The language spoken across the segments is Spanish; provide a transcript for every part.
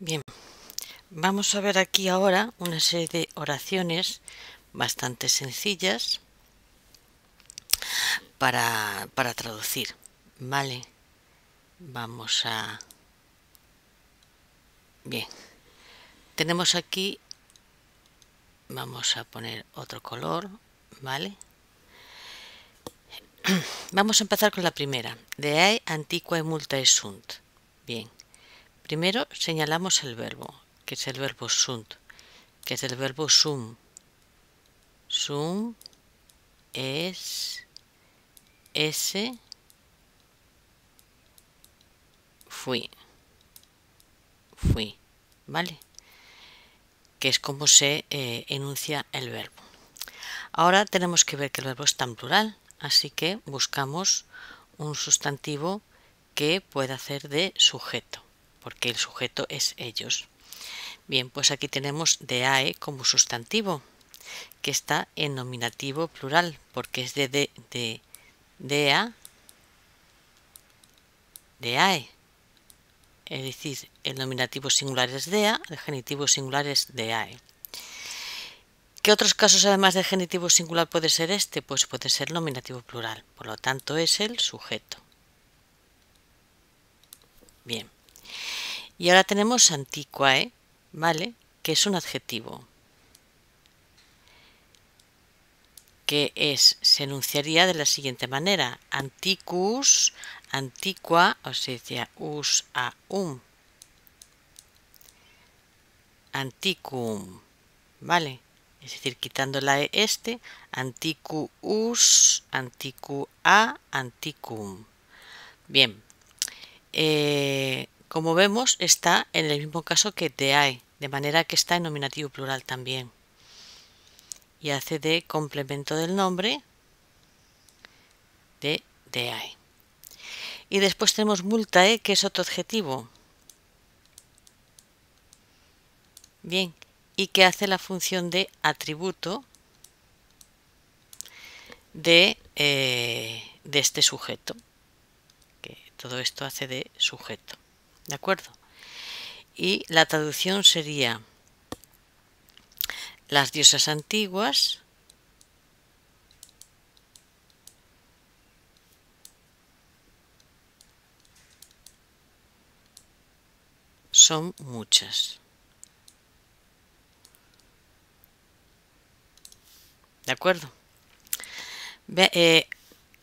Bien, vamos a ver aquí ahora una serie de oraciones bastante sencillas para traducir, ¿vale? Vamos a... Bien, tenemos aquí, vamos a poner otro color, ¿vale? Vamos a empezar con la primera. Deae antiquae multae sunt. Bien, primero señalamos el verbo, que es el verbo sunt, que es el verbo sum. Sum es ese fui, ¿vale? Que es como se enuncia el verbo. Ahora tenemos que ver que el verbo está en plural, así que buscamos un sustantivo que pueda hacer de sujeto, porque el sujeto es ellos. Bien, pues aquí tenemos deae como sustantivo, que está en nominativo plural, porque es de dea, deae. Es decir, el nominativo singular es dea, el genitivo singular es deae. ¿Qué otros casos además de genitivo singular puede ser este? Pues puede ser nominativo plural, por lo tanto es el sujeto. Bien. Y ahora tenemos antiquae, ¿vale? Que es un adjetivo. Se enunciaría de la siguiente manera: antiquus, antiqua, o sea, us a antiquum, ¿vale? Es decir, quitando la e antiquus, antiqua, antiquum. Bien, como vemos está en el mismo caso que deae, de manera que está en nominativo plural también. Y hace de complemento del nombre de deae. Y después tenemos multae, que es otro adjetivo. Bien, y que hace la función de atributo de este sujeto. Que todo esto hace de sujeto. ¿De acuerdo? Y la traducción sería: las diosas antiguas son muchas. ¿De acuerdo?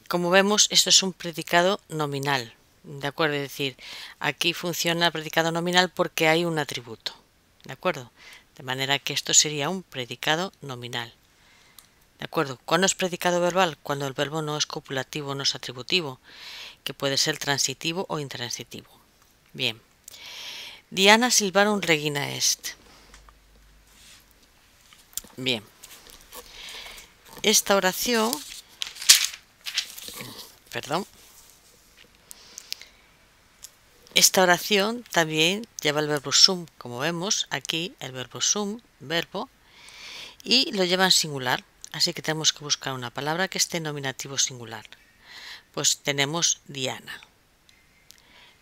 Como vemos, esto es un predicado nominal. ¿De acuerdo? Es decir, aquí funciona el predicado nominal porque hay un atributo. ¿De acuerdo? De manera que esto sería un predicado nominal. ¿De acuerdo? ¿Cuándo es predicado verbal? Cuando el verbo no es copulativo, no es atributivo, que puede ser transitivo o intransitivo. Bien. Diana silvarum regina est. Bien. Esta oración, esta oración también lleva el verbo sum, como vemos aquí, el verbo sum, verbo, y lo lleva en singular, así que tenemos que buscar una palabra que esté en nominativo singular. Pues tenemos Diana,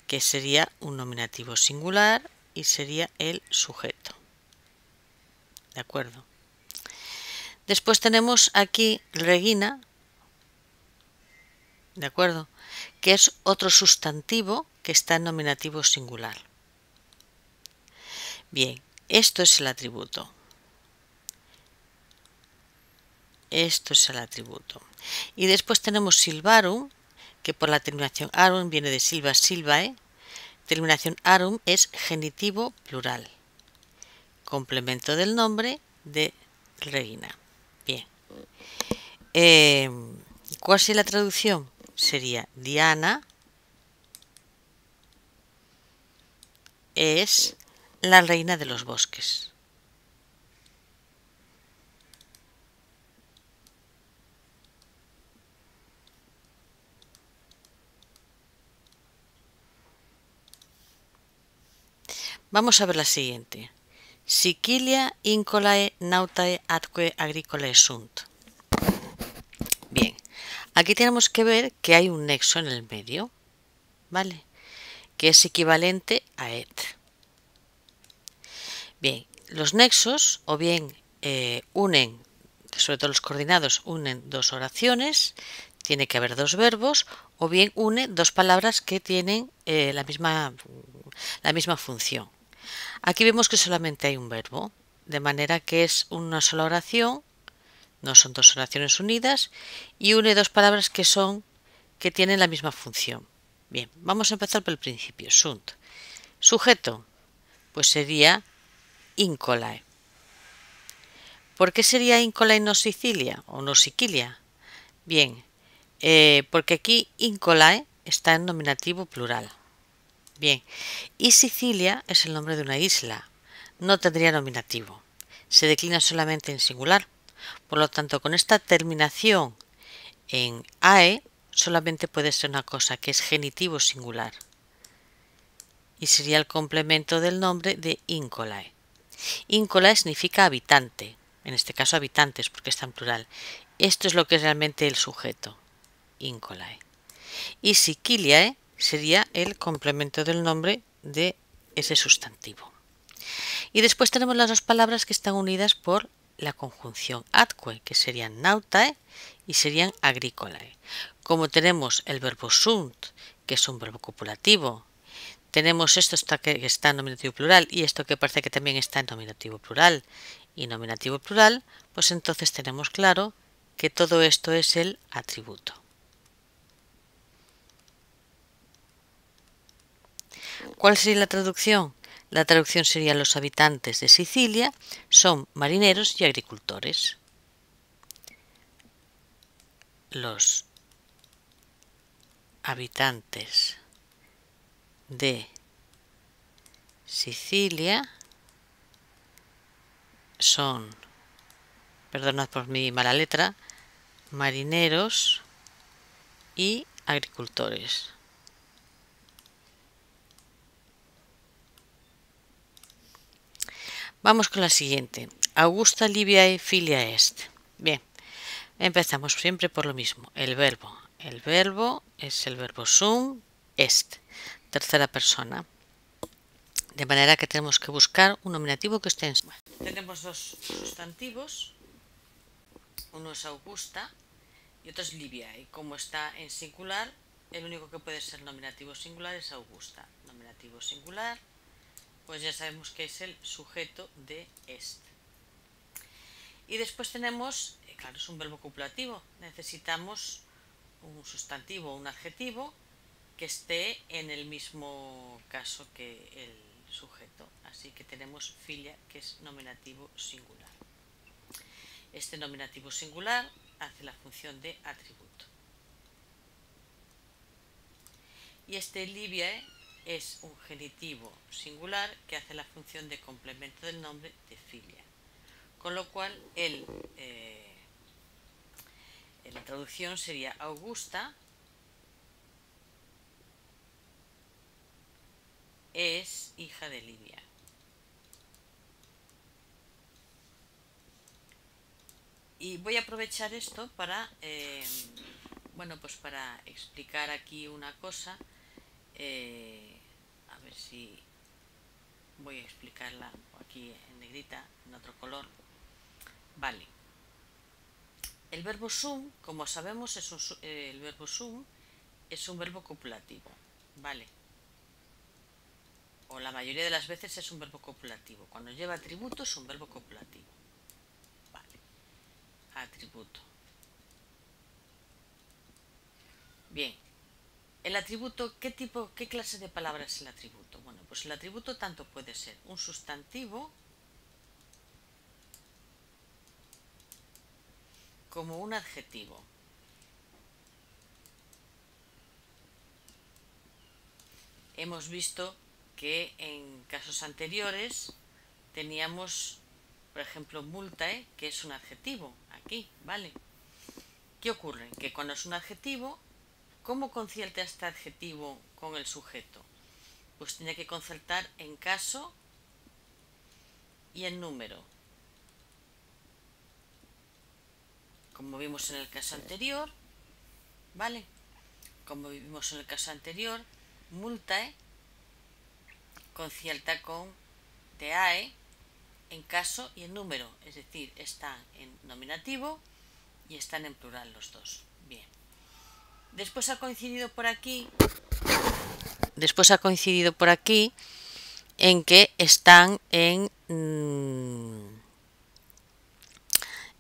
que sería un nominativo singular y sería el sujeto. ¿De acuerdo? Después tenemos aquí Regina, ¿de acuerdo? Que es otro sustantivo que está en nominativo singular. Bien, esto es el atributo. Esto es el atributo. Y después tenemos silvarum, que por la terminación arum viene de silva, silvae. Terminación arum es genitivo plural. Complemento del nombre de Regina. Bien. ¿Cuál sería la traducción? Sería: Diana es la reina de los bosques. Vamos a ver la siguiente. Sicilia incolae nautae atque agricolae sunt. Bien, aquí tenemos que ver que hay un nexo en el medio, ¿vale? Que es equivalente a et. Bien, los nexos o bien unen, sobre todo los coordinados, unen dos oraciones, tiene que haber dos verbos, o bien une dos palabras que tienen la misma función. Aquí vemos que solamente hay un verbo, de manera que es una sola oración, no son dos oraciones unidas, y une dos palabras que tienen la misma función. Bien, vamos a empezar por el principio. Sunt. Sujeto, pues sería Incolae. ¿Por qué sería Incolae y no Sicilia o no Siquilia? Bien, porque aquí Incolae está en nominativo plural. Bien, y Sicilia es el nombre de una isla. No tendría nominativo. Se declina solamente en singular. Por lo tanto, con esta terminación en AE solamente puede ser una cosa, que es genitivo singular. Y sería el complemento del nombre de Incolae. Incolae significa habitante, en este caso habitantes porque está en plural. Esto es lo que es realmente el sujeto, Incolae. Y Siciliae sería el complemento del nombre de ese sustantivo. Y después tenemos las dos palabras que están unidas por la conjunción atque, que serían nautae y serían agricolae. Como tenemos el verbo sunt, que es un verbo copulativo, tenemos esto que está en nominativo plural y esto que parece que también está en nominativo plural y nominativo plural, pues entonces tenemos claro que todo esto es el atributo. ¿Cuál sería la traducción? La traducción sería: los habitantes de Sicilia son marineros y agricultores. Los habitantes de Sicilia son, perdonad por mi mala letra, marineros y agricultores. Vamos con la siguiente. Augusta Liviae filia est. Bien, empezamos siempre por lo mismo. El verbo. El verbo es el verbo sum est, tercera persona. De manera que tenemos que buscar un nominativo que esté en... Tenemos dos sustantivos. Uno es Augusta y otro es Liviae. Como está en singular, el único que puede ser nominativo singular es Augusta. Nominativo singular, pues ya sabemos que es el sujeto de est. Y después tenemos, claro, es un verbo copulativo. Necesitamos un sustantivo o un adjetivo que esté en el mismo caso que el sujeto. Así que tenemos filia, que es nominativo singular. Este nominativo singular hace la función de atributo. Y este liviae es un genitivo singular que hace la función de complemento del nombre de filia. Con lo cual, la traducción sería: Augusta es hija de Livia. Y voy a aprovechar esto para, pues para explicar aquí una cosa. A ver si voy a explicarla aquí en negrita, en otro color. Vale. El verbo sum, como sabemos, el verbo sum es un verbo copulativo, ¿vale? O la mayoría de las veces es un verbo copulativo. Cuando lleva atributo es un verbo copulativo. Vale. Atributo. Bien. El atributo, ¿qué clase de palabra es el atributo? Bueno, pues el atributo tanto puede ser un sustantivo como un adjetivo. Hemos visto que en casos anteriores teníamos, por ejemplo, multae, que es un adjetivo, aquí, ¿vale? ¿Qué ocurre? Que cuando es un adjetivo, ¿cómo concierta este adjetivo con el sujeto? Pues tiene que concertar en caso y en número. Como vimos en el caso anterior, ¿vale? Como vimos en el caso anterior, multae concierta con teae en caso y en número, es decir, están en nominativo y están en plural los dos. Bien. Después ha coincidido por aquí en que están en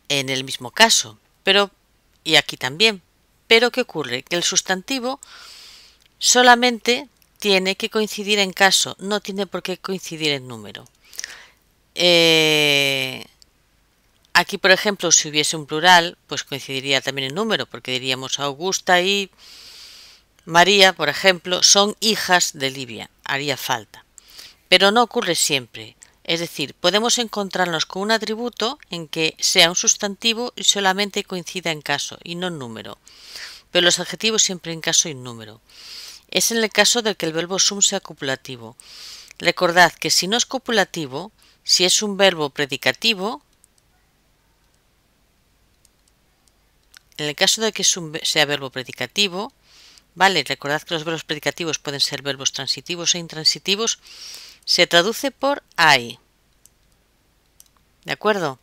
el mismo caso, pero y aquí también. Pero ¿qué ocurre? Que el sustantivo solamente tiene que coincidir en caso, no tiene por qué coincidir en número. Aquí, por ejemplo, si hubiese un plural, pues coincidiría también en número, porque diríamos Augusta y María, por ejemplo, son hijas de Livia, haría falta. Pero no ocurre siempre. Es decir, podemos encontrarnos con un atributo en que sea un sustantivo y solamente coincida en caso y no en número. Pero los adjetivos siempre en caso y en número. Es en el caso de que el verbo sum sea copulativo. Recordad que si no es copulativo, si es un verbo predicativo, en el caso de que sea verbo predicativo, ¿vale? Recordad que los verbos predicativos pueden ser verbos transitivos e intransitivos, se traduce por hay. ¿De acuerdo?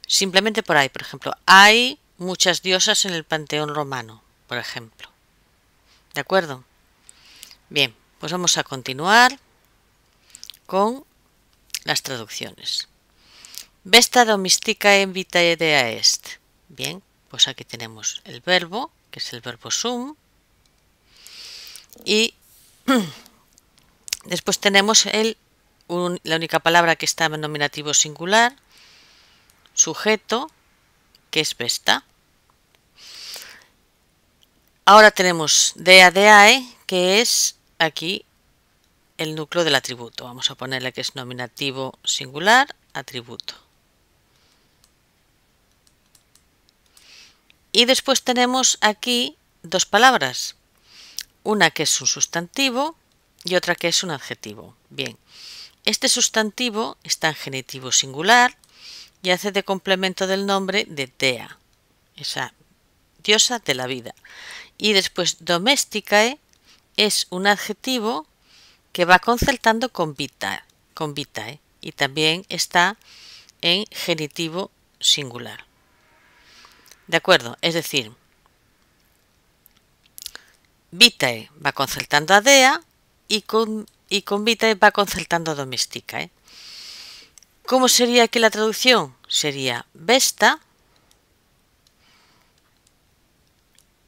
Simplemente por hay. Por ejemplo, hay muchas diosas en el panteón romano, por ejemplo. ¿De acuerdo? Bien, pues vamos a continuar con las traducciones. Vesta domesticae vitae est. Bien, pues aquí tenemos el verbo, que es el verbo sum, y después tenemos la única palabra que está en nominativo singular, sujeto, que es vesta. Ahora tenemos deae, que es aquí el núcleo del atributo. Vamos a ponerle que es nominativo singular, atributo. Y después tenemos aquí dos palabras, una que es un sustantivo y otra que es un adjetivo. Bien, este sustantivo está en genitivo singular y hace de complemento del nombre de Dea, esa diosa de la vida. Y después domesticae es un adjetivo que va concertando con vitae y también está en genitivo singular. ¿De acuerdo? Es decir, vitae va concertando a Dea y con vitae va concertando a domesticae. ¿Cómo sería aquí la traducción? Sería Vesta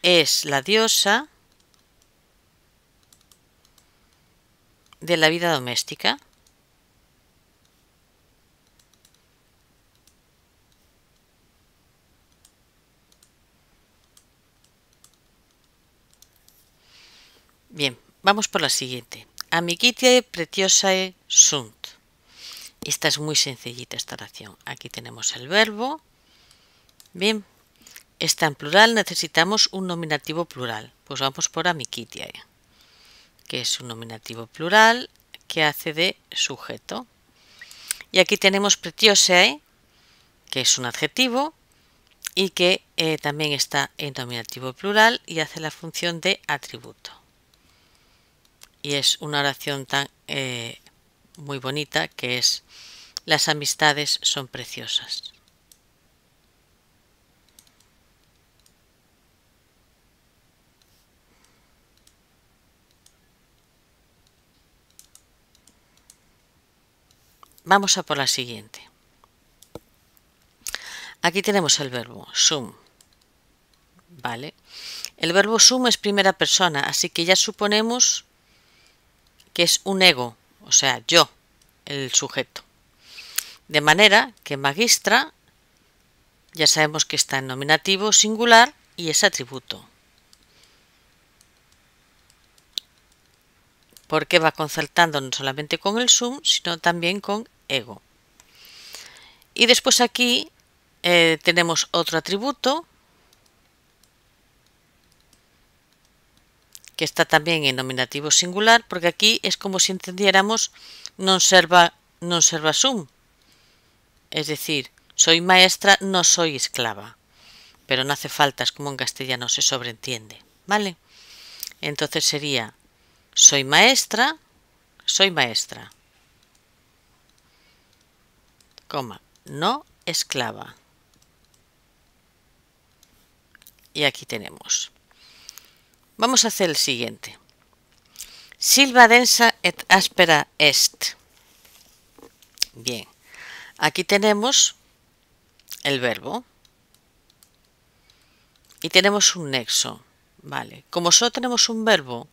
es la diosa de la vida doméstica. Bien, vamos por la siguiente. Amicitiae pretiosae sunt. Esta es muy sencillita esta oración. Aquí tenemos el verbo. Bien, está en plural, necesitamos un nominativo plural. Pues vamos por amicitiae, que es un nominativo plural que hace de sujeto. Y aquí tenemos pretiosae, que es un adjetivo y que también está en nominativo plural y hace la función de atributo. Y es una oración tan muy bonita que es: las amistades son preciosas. Vamos a por la siguiente. Aquí tenemos el verbo sum. ¿Vale? El verbo sum es primera persona, así que ya suponemos que es un ego, o sea, yo, el sujeto. De manera que magistra ya sabemos que está en nominativo singular y es atributo. Porque va concertando no solamente con el sum, sino también con ego. Y después aquí tenemos otro atributo que está también en nominativo singular, porque aquí es como si entendiéramos non serva sum. Es decir, soy maestra, no soy esclava. Pero no hace falta, es como en castellano se sobreentiende, ¿vale? Entonces sería soy maestra, soy maestra. coma, no esclava. Y aquí tenemos. Vamos a hacer el siguiente. Silva densa et áspera est. Bien, aquí tenemos el verbo y tenemos un nexo. Vale, como solo tenemos un verbo,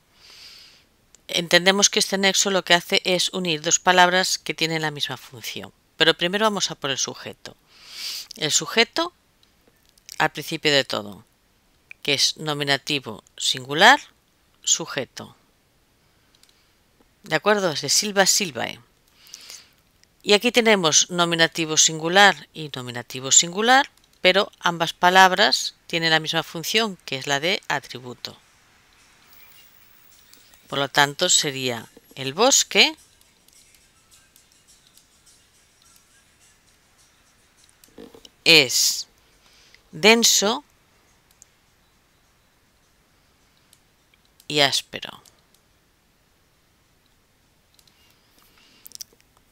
entendemos que este nexo lo que hace es unir dos palabras que tienen la misma función. Pero primero vamos a por el sujeto. El sujeto al principio de todo, que es nominativo singular, sujeto. ¿De acuerdo? Es de silva, silvae. Y aquí tenemos nominativo singular y nominativo singular, pero ambas palabras tienen la misma función, que es la de atributo. Por lo tanto, sería el bosque es denso y áspero.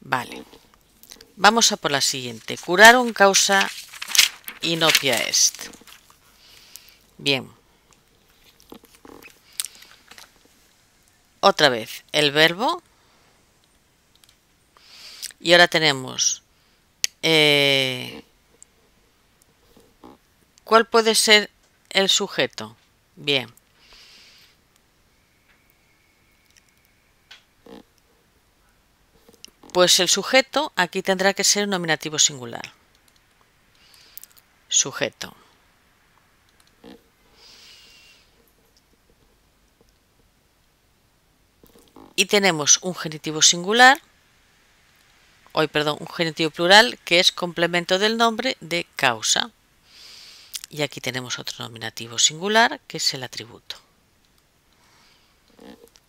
Vale. Vamos a por la siguiente. Curarum causa inopia est. Bien. Otra vez el verbo. Y ahora tenemos... ¿cuál puede ser el sujeto? Bien. Pues el sujeto aquí tendrá que ser un nominativo singular. Sujeto. Y tenemos un genitivo singular, un genitivo plural, que es complemento del nombre de causa. Y aquí tenemos otro nominativo singular, que es el atributo.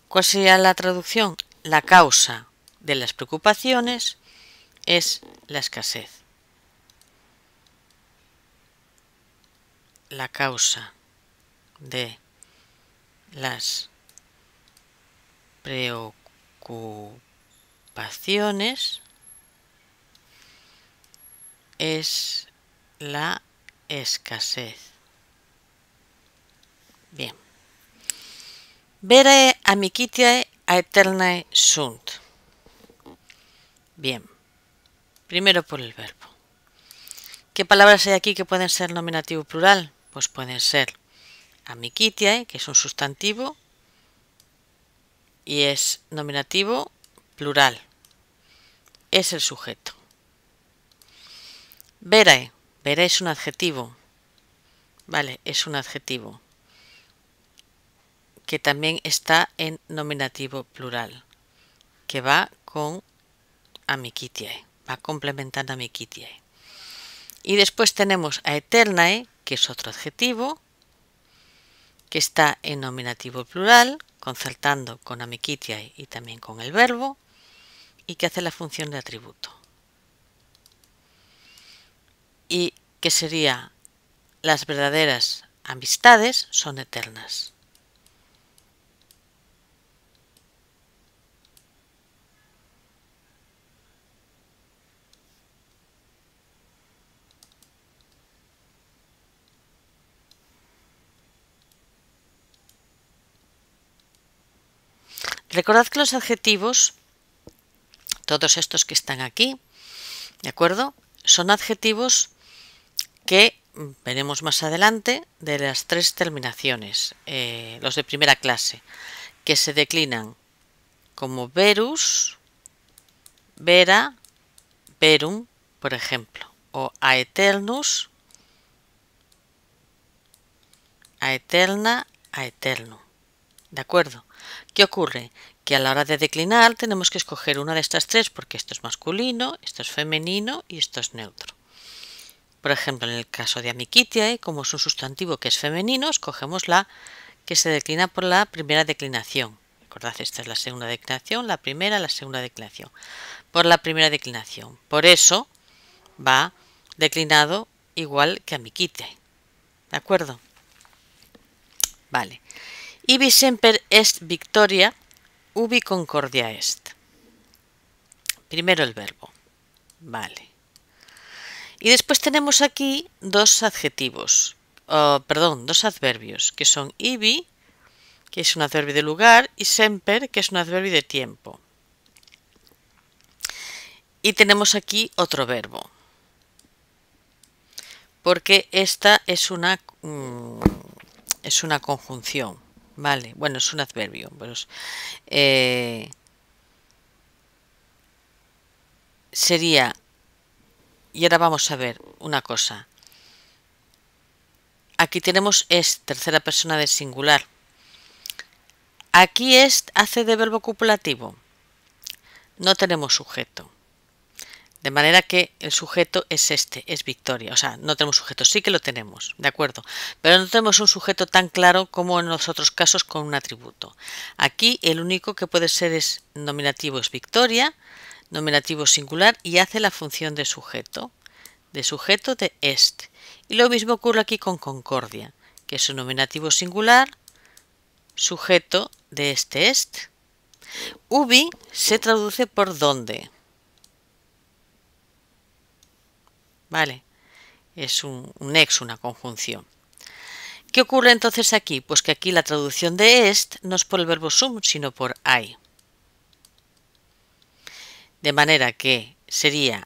¿Cuál sería la traducción? La causa de las preocupaciones es la escasez. La causa de las preocupaciones es la escasez. Bien. Verae amicitiae aeternae sunt. Bien. Primero por el verbo. ¿Qué palabras hay aquí que pueden ser nominativo plural? Pues pueden ser amicitiae, que es un sustantivo, y es nominativo plural. Es el sujeto. Verae. Verae es un adjetivo. Vale, es un adjetivo que también está en nominativo plural, que va con amicitiae, va complementando amicitiae. Y después tenemos aeternae, que es otro adjetivo, que está en nominativo plural, concertando con amicitiae y también con el verbo, y que hace la función de atributo. Y que sería: las verdaderas amistades son eternas. Recordad que los adjetivos, todos estos que están aquí, ¿de acuerdo? Son adjetivos que veremos más adelante de las tres terminaciones, los de primera clase, que se declinan como verus, vera, verum, por ejemplo, o aeternus, aeterna, aeternum. ¿De acuerdo? ¿Qué ocurre? Que a la hora de declinar tenemos que escoger una de estas tres, porque esto es masculino, esto es femenino y esto es neutro. Por ejemplo, en el caso de amicitiae, como es un sustantivo que es femenino, escogemos la que se declina por la primera declinación. Recordad, esta es la segunda declinación, la primera, la segunda declinación. Por la primera declinación. Por eso va declinado igual que amicitiae. ¿De acuerdo? Vale. Ibi semper est victoria, ubi concordia est. Primero el verbo. Vale. Y después tenemos aquí dos adjetivos, dos adverbios, que son ibi, que es un adverbio de lugar, y semper, que es un adverbio de tiempo. Y tenemos aquí otro verbo, porque esta es una conjunción, ¿vale? Bueno, es un adverbio. Pues, sería, y ahora vamos a ver una cosa. Aquí tenemos es, tercera persona del singular. Aquí est hace de verbo copulativo. No tenemos sujeto. De manera que el sujeto es este, es Victoria. O sea, no tenemos sujeto, sí que lo tenemos, ¿de acuerdo? Pero no tenemos un sujeto tan claro como en los otros casos con un atributo. Aquí el único que puede ser es nominativo es Victoria, nominativo singular y hace la función de sujeto de est. Y lo mismo ocurre aquí con Concordia, que es un nominativo singular, sujeto de este est. Ubi se traduce por dónde. ¿Vale? Es un nexo, una conjunción. ¿Qué ocurre entonces aquí? Pues que aquí la traducción de est no es por el verbo sum, sino por hay. De manera que sería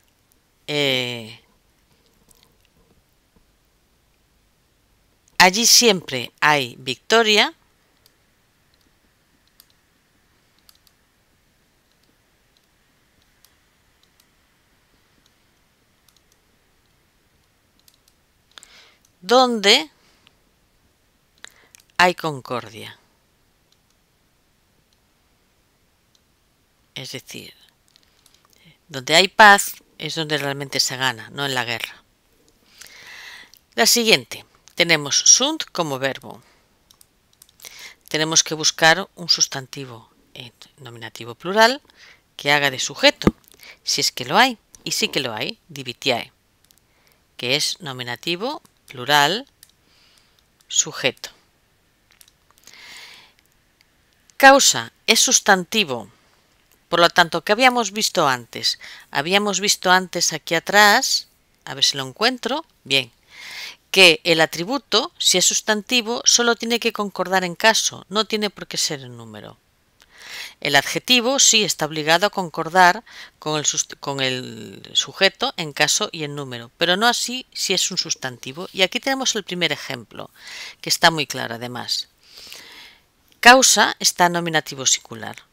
allí siempre hay Victoria, donde hay concordia. Es decir, donde hay paz es donde realmente se gana, no en la guerra. La siguiente, tenemos sunt como verbo. Tenemos que buscar un sustantivo en nominativo plural que haga de sujeto, si es que lo hay, y sí que lo hay, divitiae, que es nominativo plural sujeto. Causa es sustantivo, por lo tanto, ¿qué habíamos visto antes? Habíamos visto antes aquí atrás, a ver si lo encuentro, bien, que el atributo, si es sustantivo, solo tiene que concordar en caso, no tiene por qué ser en número. El adjetivo sí está obligado a concordar con el sujeto en caso y en número, pero no así si es un sustantivo. Y aquí tenemos el primer ejemplo, que está muy claro además. Causa está en nominativo singular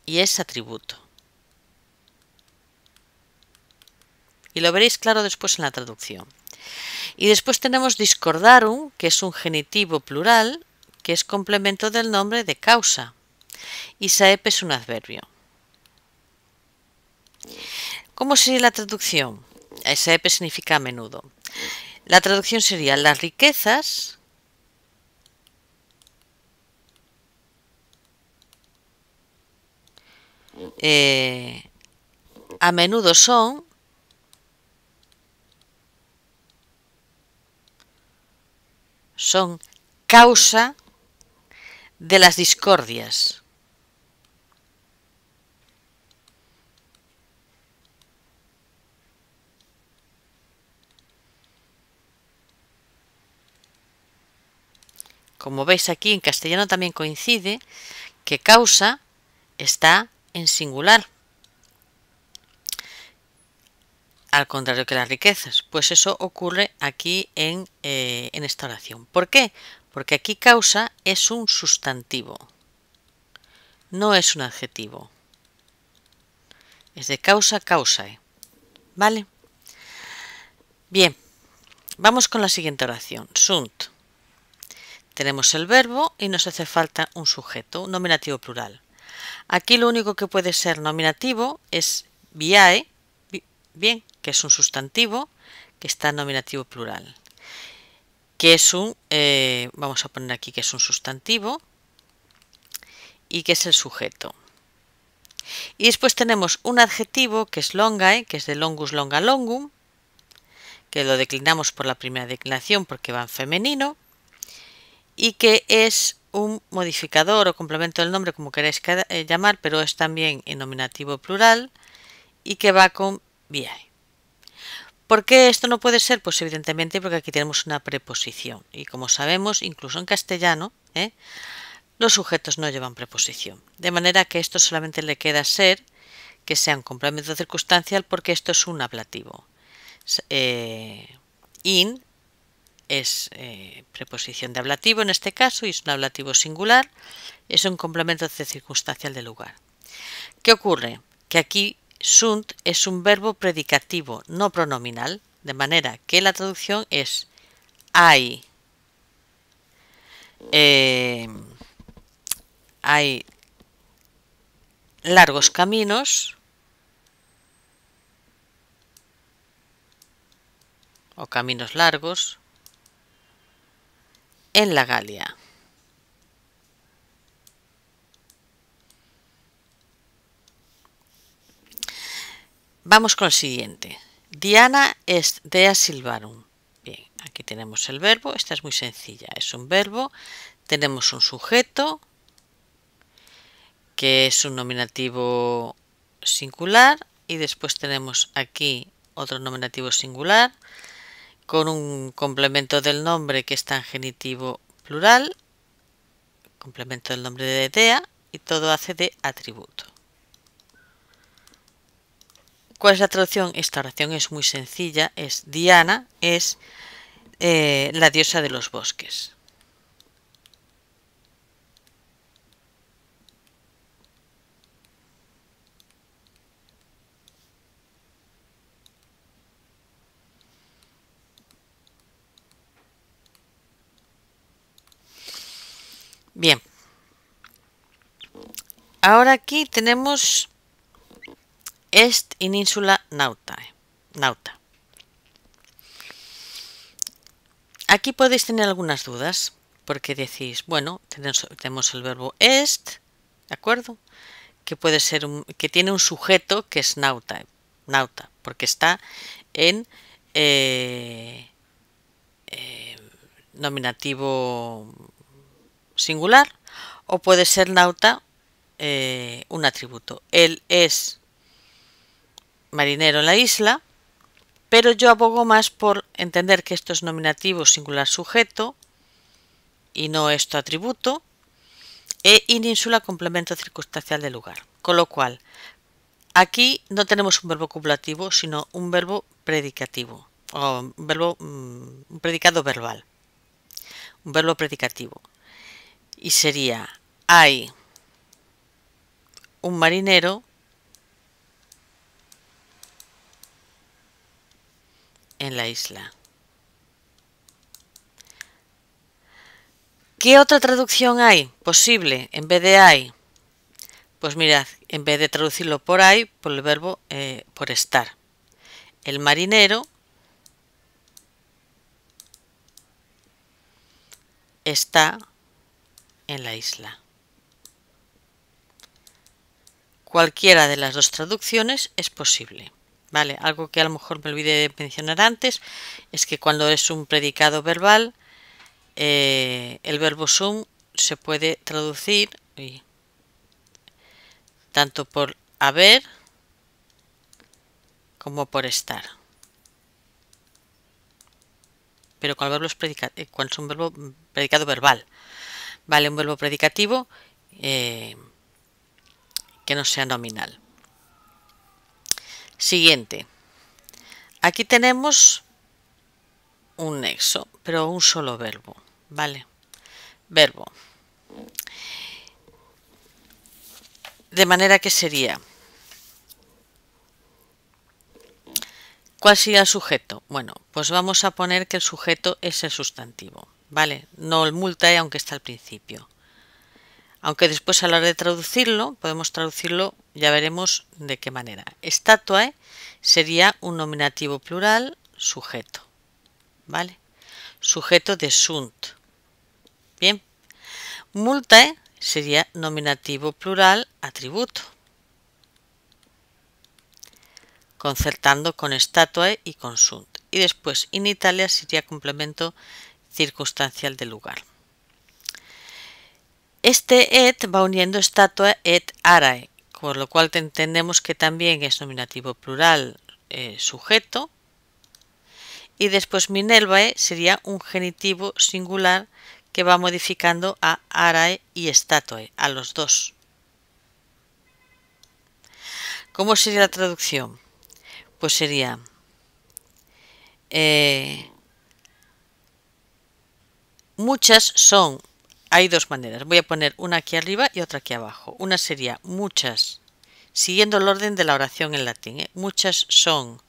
y es atributo. Y lo veréis claro después en la traducción. Y después tenemos discordarum, que es un genitivo plural, que es complemento del nombre de causa. Y saep es un adverbio. ¿Cómo sería la traducción? Saep significa a menudo. La traducción sería las riquezas a menudo son causa de las discordias. Como veis aquí en castellano también coincide que causa está en singular, al contrario que las riquezas. Pues eso ocurre aquí en esta oración. ¿Por qué? Porque aquí causa es un sustantivo, no es un adjetivo. Es de causa, causae. ¿Vale? Bien, vamos con la siguiente oración. Sunt. Tenemos el verbo y nos hace falta un sujeto, un nominativo plural. Aquí lo único que puede ser nominativo es viae, bien, que es un sustantivo que está en nominativo plural. Que es un, vamos a poner aquí que es un sustantivo y que es el sujeto. Y después tenemos un adjetivo que es longae, que es de longus, longa, longum, que lo declinamos por la primera declinación porque va en femenino, y que es un modificador o complemento del nombre, como queráis llamar, pero es también en nominativo plural y que va con viae. ¿Por qué esto no puede ser? Pues evidentemente porque aquí tenemos una preposición. Y como sabemos, incluso en castellano, los sujetos no llevan preposición. De manera que esto solamente le queda ser que sea un complemento circunstancial porque esto es un ablativo. In es preposición de ablativo en este caso y es un ablativo singular. Es un complemento circunstancial del lugar. ¿Qué ocurre? Que aquí sunt es un verbo predicativo, no pronominal, de manera que la traducción es hay largos caminos o caminos largos en la Galia. Vamos con el siguiente. Diana est dea silvarum. Bien, aquí tenemos el verbo. Esta es muy sencilla. Es un verbo. Tenemos un sujeto, que es un nominativo singular. Y después tenemos aquí otro nominativo singular, con un complemento del nombre que está en genitivo plural. Complemento del nombre de dea. Y todo hace de atributo. ¿Cuál es la traducción? Esta oración es muy sencilla. Es Diana es la diosa de los bosques. Bien. Ahora aquí tenemos est in insula nauta. Aquí podéis tener algunas dudas, porque decís, bueno, tenemos el verbo est, ¿de acuerdo? Que puede ser que tiene un sujeto que es nauta, porque está en nominativo singular, o puede ser nauta un atributo. Él es marinero en la isla, pero yo abogo más por entender que esto es nominativo singular sujeto y no esto atributo, e in insula complemento circunstancial del lugar. Con lo cual, aquí no tenemos un verbo copulativo, sino un verbo predicativo, o un predicado verbal, un verbo predicativo. Y sería, hay un marinero en la isla. ¿Qué otra traducción hay posible en vez de hay? Pues mirad, en vez de traducirlo por hay, por el verbo por estar. El marinero está en la isla. Cualquiera de las dos traducciones es posible. ¿Vale? Algo que a lo mejor me olvidé de mencionar antes es que cuando es un predicado verbal, el verbo sum se puede traducir tanto por haber como por estar. Pero cuando el verbo es cuando es un verbo predicado verbal, ¿vale? Un verbo predicativo que no sea nominal. Siguiente. Aquí tenemos un nexo, pero un solo verbo, ¿vale? Verbo. De manera que sería, ¿cuál sería el sujeto? Bueno, pues vamos a poner que el sujeto es el sustantivo, ¿vale? No el multae, aunque está al principio. Aunque después a la hora de traducirlo, podemos traducirlo, ya veremos de qué manera. Statuae sería un nominativo plural sujeto, ¿vale? Sujeto de sunt. Bien. Multae sería nominativo plural atributo, concertando con statuae y con sunt. Y después in Italia sería complemento circunstancial del lugar. Este et va uniendo estatua et arae, por lo cual entendemos que también es nominativo plural sujeto y después Minervae sería un genitivo singular que va modificando a arae y statoe, a los dos. ¿Cómo sería la traducción? Pues sería muchas son, hay dos maneras, voy a poner una aquí arriba y otra aquí abajo. Una sería muchas, siguiendo el orden de la oración en latín, muchas son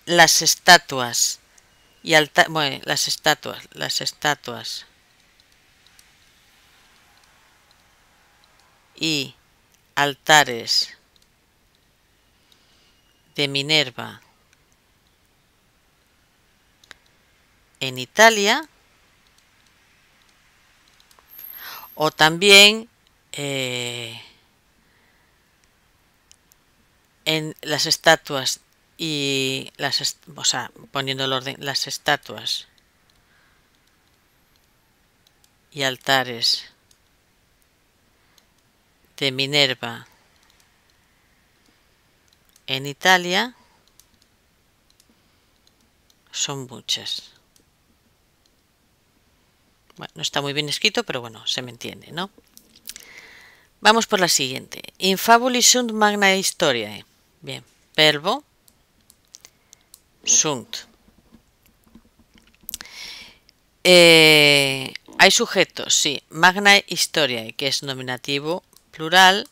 las estatuas y bueno, las estatuas y altares de Minerva en Italia, o también en las estatuas y o sea, poniendo el orden, las estatuas y altares de Minerva en Italia son muchas. Bueno, no está muy bien escrito, pero bueno, se me entiende, ¿no? Vamos por la siguiente. In fabulis sunt magna historiae. Bien, verbo sunt. Hay sujetos, sí. Magna historiae, que es nominativo plural,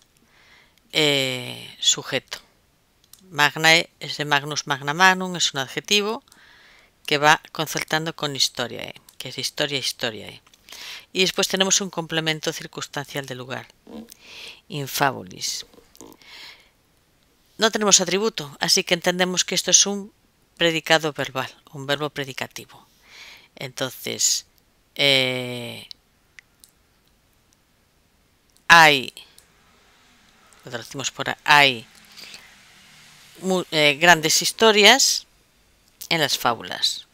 sujeto. Magnae es de magnus magna magnum, es un adjetivo que va concertando con historiae, que es historiae. Y después tenemos un complemento circunstancial de lugar. In fabulis. No tenemos atributo, así que entendemos que esto es un predicado verbal, un verbo predicativo. Entonces, hay, lo traducimos por hay grandes historias en las fábulas.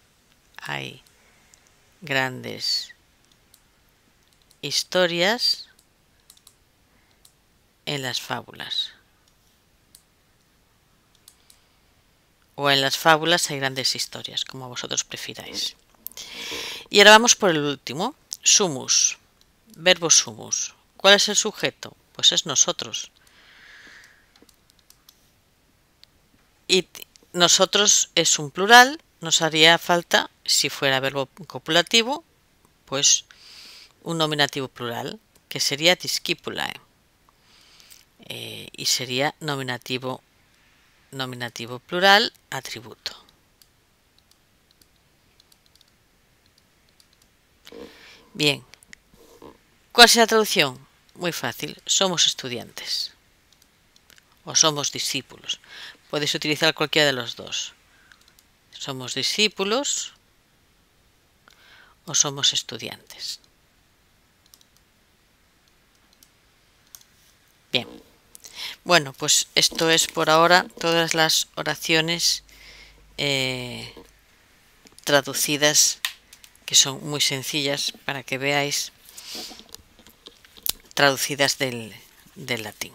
Hay grandes historias en las fábulas. O en las fábulas hay grandes historias, como vosotros prefiráis. Y ahora vamos por el último. Sumus. Verbo sumus. ¿Cuál es el sujeto? Pues es nosotros. Y nosotros es un plural. Nos haría falta, si fuera verbo copulativo, pues un nominativo plural, que sería discipulae. Y sería nominativo plural, atributo. Bien. ¿Cuál es la traducción? Muy fácil. Somos estudiantes. O somos discípulos. Podéis utilizar cualquiera de los dos. Somos discípulos o somos estudiantes. Bien. Bueno, pues esto es por ahora todas las oraciones traducidas, que son muy sencillas para que veáis, traducidas del latín.